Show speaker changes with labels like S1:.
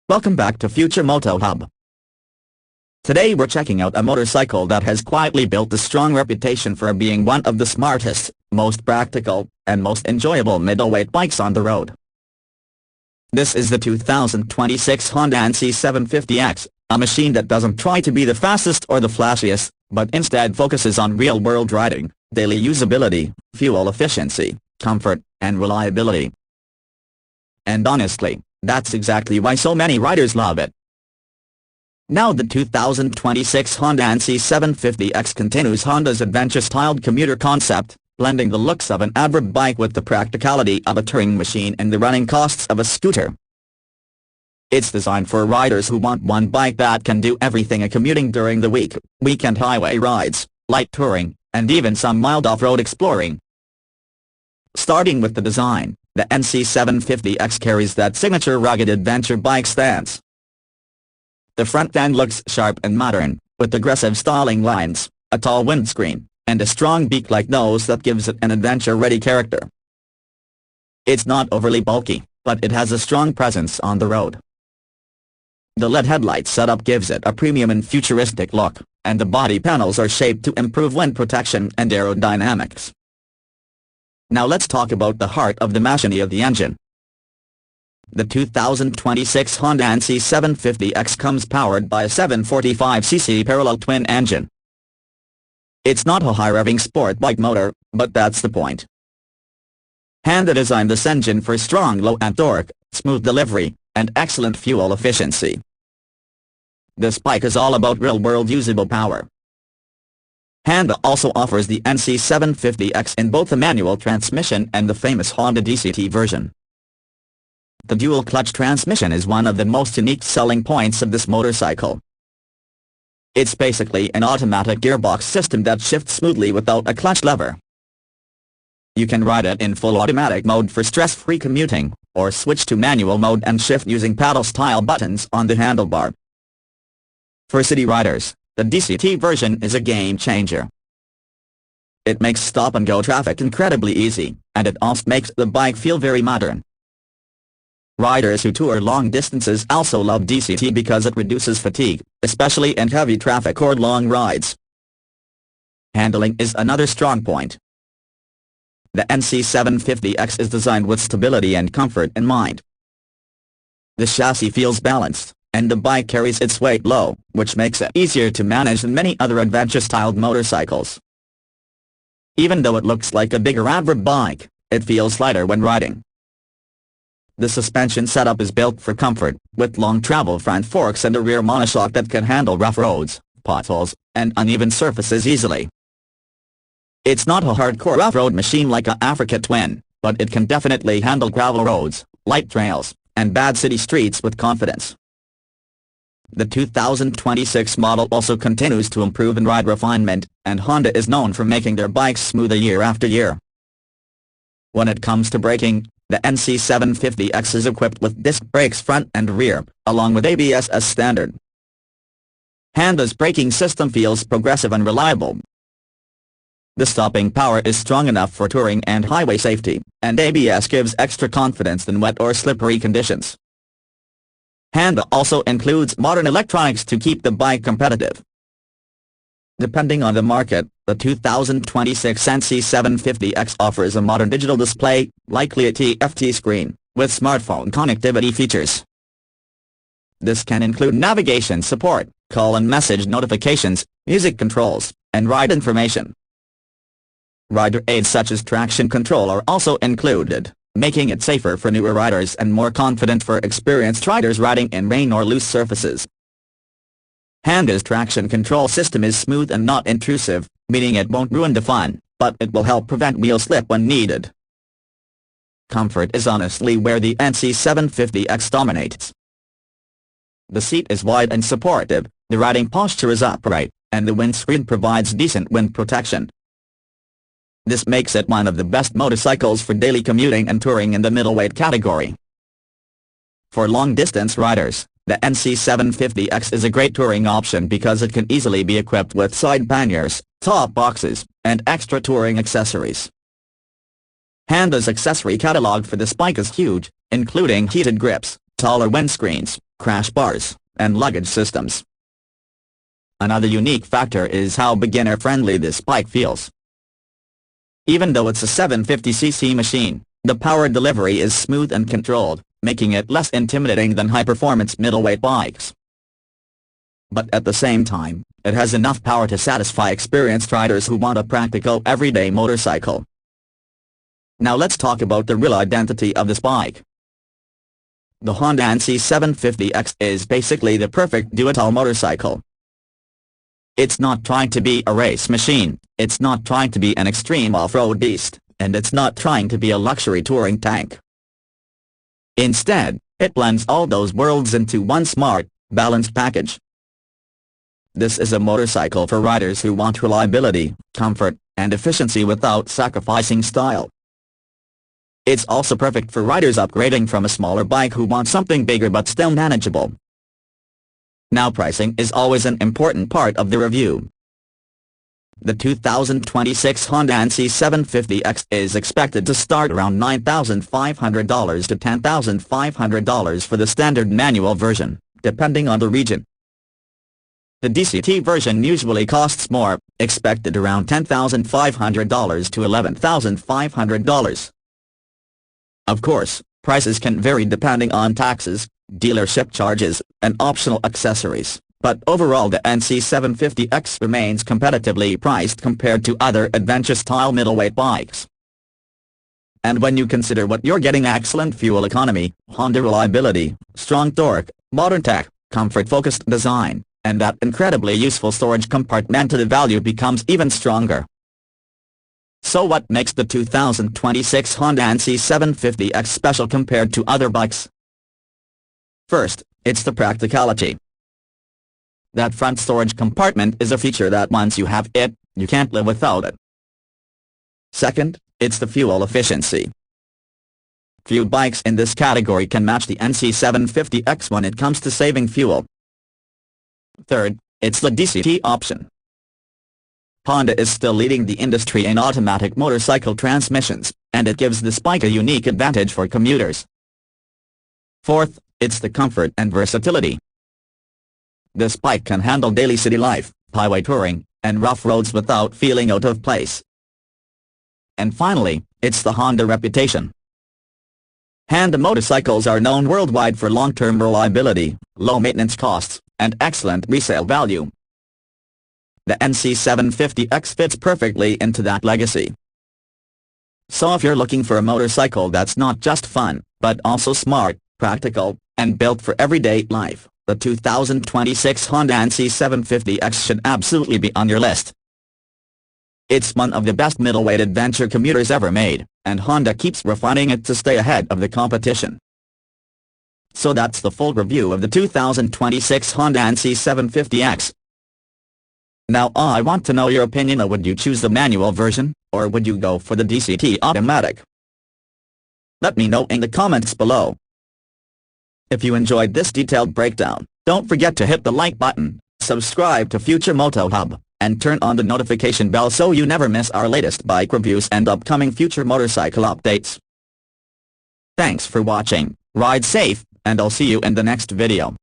S1: Welcome back to Future Moto Hub. Today we're checking out a motorcycle that has quietly built a strong reputation for being one of the smartest, most practical, and most enjoyable middleweight bikes on the road. This is the 2026 Honda NC750X, a machine that doesn't try to be the fastest or the flashiest, but instead focuses on real-world riding, daily usability, fuel efficiency, comfort, and reliability. And honestly, that's exactly why so many riders love it. Now the 2026 Honda NC750X continues Honda's adventure-styled commuter concept, blending the looks of an average bike with the practicality of a touring machine and the running costs of a scooter. It's designed for riders who want one bike that can do everything: commuting during the week, weekend highway rides, light touring, and even some mild off-road exploring. Starting with the design, the NC750X carries that signature rugged adventure bike stance. The front end looks sharp and modern, with aggressive styling lines, a tall windscreen, and a strong beak-like nose that gives it an adventure-ready character. It's not overly bulky, but it has a strong presence on the road. The LED headlight setup gives it a premium and futuristic look, and the body panels are shaped to improve wind protection and aerodynamics. Now let's talk about the heart of the machinery of the engine. The 2026 Honda NC750X comes powered by a 745cc parallel twin engine. It's not a high-revving sport bike motor, but that's the point. Honda designed this engine for strong low-end torque, smooth delivery, and excellent fuel efficiency. This bike is all about real-world usable power. Honda also offers the NC750X in both the manual transmission and the famous Honda DCT version. The dual-clutch transmission is one of the most unique selling points of this motorcycle. It's basically an automatic gearbox system that shifts smoothly without a clutch lever. You can ride it in full automatic mode for stress-free commuting, or switch to manual mode and shift using paddle-style buttons on the handlebar. For city riders, the DCT version is a game-changer. It makes stop-and-go traffic incredibly easy, and it also makes the bike feel very modern. Riders who tour long distances also love DCT because it reduces fatigue, especially in heavy traffic or long rides. Handling is another strong point. The NC750X is designed with stability and comfort in mind. The chassis feels balanced, and the bike carries its weight low, which makes it easier to manage than many other adventure-styled motorcycles. Even though it looks like a bigger average bike, it feels lighter when riding. The suspension setup is built for comfort, with long travel front forks and a rear monoshock that can handle rough roads, potholes, and uneven surfaces easily. It's not a hardcore off-road machine like a Africa Twin, but it can definitely handle gravel roads, light trails, and bad city streets with confidence. The 2026 model also continues to improve in ride refinement, and Honda is known for making their bikes smoother year after year. When it comes to braking, the NC750X is equipped with disc brakes front and rear, along with ABS as standard. Honda's braking system feels progressive and reliable. The stopping power is strong enough for touring and highway safety, and ABS gives extra confidence in wet or slippery conditions. Honda also includes modern electronics to keep the bike competitive. Depending on the market, the 2026 NC750X offers a modern digital display, likely a TFT screen, with smartphone connectivity features. This can include navigation support, call and message notifications, music controls, and ride information. Rider aids such as traction control are also included, making it safer for newer riders and more confident for experienced riders riding in rain or loose surfaces. Honda's traction control system is smooth and not intrusive, meaning it won't ruin the fun, but it will help prevent wheel slip when needed. Comfort is honestly where the NC750X dominates. The seat is wide and supportive, the riding posture is upright, and the windscreen provides decent wind protection. This makes it one of the best motorcycles for daily commuting and touring in the middleweight category. For long-distance riders, the NC750X is a great touring option because it can easily be equipped with side panniers, top boxes, and extra touring accessories. Honda's accessory catalog for this bike is huge, including heated grips, taller windscreens, crash bars, and luggage systems. Another unique factor is how beginner-friendly this bike feels. Even though it's a 750cc machine, the power delivery is smooth and controlled, making it less intimidating than high-performance middleweight bikes. But at the same time, it has enough power to satisfy experienced riders who want a practical everyday motorcycle. Now let's talk about the real identity of this bike. The Honda NC750X is basically the perfect do-it-all motorcycle. It's not trying to be a race machine, it's not trying to be an extreme off-road beast, and it's not trying to be a luxury touring tank. Instead, it blends all those worlds into one smart, balanced package. This is a motorcycle for riders who want reliability, comfort, and efficiency without sacrificing style. It's also perfect for riders upgrading from a smaller bike who want something bigger but still manageable. Now pricing is always an important part of the review. The 2026 Honda NC750X is expected to start around $9,500 to $10,500 for the standard manual version, depending on the region. The DCT version usually costs more, expected around $10,500 to $11,500. Of course, prices can vary depending on taxes, dealership charges, and optional accessories, but overall the NC750X remains competitively priced compared to other adventure-style middleweight bikes. And when you consider what you're getting: excellent fuel economy, Honda reliability, strong torque, modern tech, comfort-focused design, and that incredibly useful storage compartment, the value becomes even stronger. So what makes the 2026 Honda NC750X special compared to other bikes? First, it's the practicality. That front storage compartment is a feature that once you have it, you can't live without it. Second, it's the fuel efficiency. Few bikes in this category can match the NC750X when it comes to saving fuel. Third, it's the DCT option. Honda is still leading the industry in automatic motorcycle transmissions, and it gives this bike a unique advantage for commuters. Fourth, it's the comfort and versatility. This bike can handle daily city life, highway touring, and rough roads without feeling out of place. And finally, it's the Honda reputation. Honda motorcycles are known worldwide for long-term reliability, low maintenance costs, and excellent resale value. The NC750X fits perfectly into that legacy. So if you're looking for a motorcycle that's not just fun, but also smart, practical, and built for everyday life, the 2026 Honda NC750X should absolutely be on your list. It's one of the best middleweight adventure commuters ever made, and Honda keeps refining it to stay ahead of the competition. So that's the full review of the 2026 Honda NC750X. Now I want to know your opinion. Would you choose the manual version, or would you go for the DCT automatic? Let me know in the comments below. If you enjoyed this detailed breakdown, don't forget to hit the like button, subscribe to Future Moto Hub, and turn on the notification bell so you never miss our latest bike reviews and upcoming future motorcycle updates. Thanks for watching, ride safe, and I'll see you in the next video.